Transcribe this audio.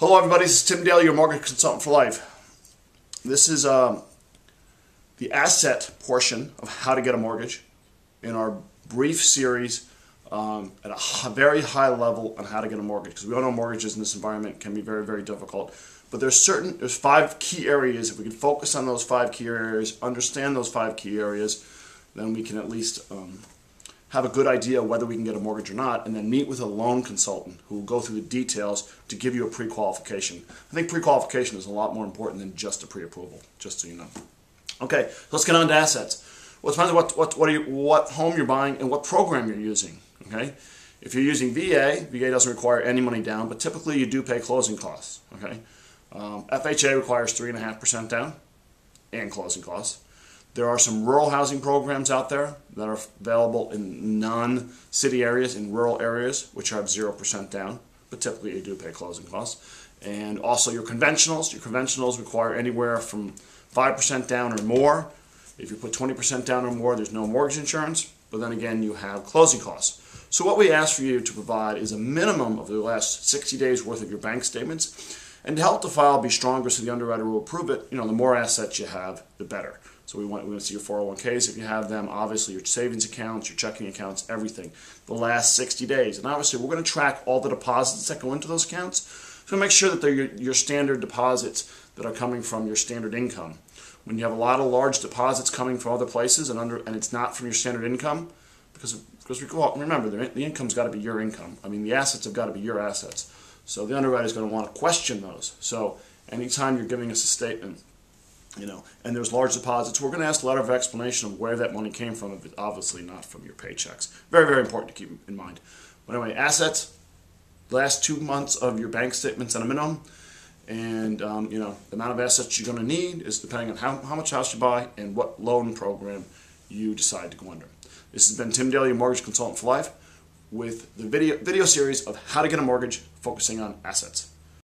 Hello everybody, this is Tim Daly, your mortgage consultant for life. This is the asset portion of how to get a mortgage in our brief series at a very high level on how to get a mortgage, because we all know mortgages in this environment can be very, very difficult. But there's 5 key areas. If we can focus on those 5 key areas, understand those 5 key areas, then we can at least have a good idea whether we can get a mortgage or not, and then meet with a loan consultant who will go through the details to give you a pre-qualification. I think pre-qualification is a lot more important than just a pre-approval, just so you know. Okay, so let's get on to assets. Well, it depends on what home you're buying and what program you're using. Okay, if you're using VA doesn't require any money down, but typically you do pay closing costs. Okay, FHA requires 3.5% down and closing costs. There are some rural housing programs out there that are available in non-city areas, in rural areas, which have 0% down, but typically you do pay closing costs. And also your conventionals require anywhere from 5% down or more. If you put 20% down or more, there's no mortgage insurance, but then again, you have closing costs. So what we ask for you to provide is a minimum of the last 60 days worth of your bank statements. And to help the file be stronger so the underwriter will approve it, the more assets you have, the better. So we want to see your 401ks if you have them, obviously your savings accounts, your checking accounts, everything, the last 60 days. And obviously we're going to track all the deposits that go into those accounts. So make sure that they're your standard deposits that are coming from your standard income. When you have a lot of large deposits coming from other places and it's not from your standard income, because remember, the income's got to be your income. I mean, the assets have got to be your assets. So the underwriter is going to want to question those. So anytime you're giving us a statement, and there's large deposits, we're going to ask a letter of explanation of where that money came from, if it's obviously not from your paychecks. Very, very important to keep in mind. But anyway, assets, the last 2 months of your bank statements at a minimum, and the amount of assets you're going to need is depending on how much house you buy and what loan program you decide to go under. This has been Tim Daly, your mortgage consultant for life, with the video series of how to get a mortgage focusing on assets.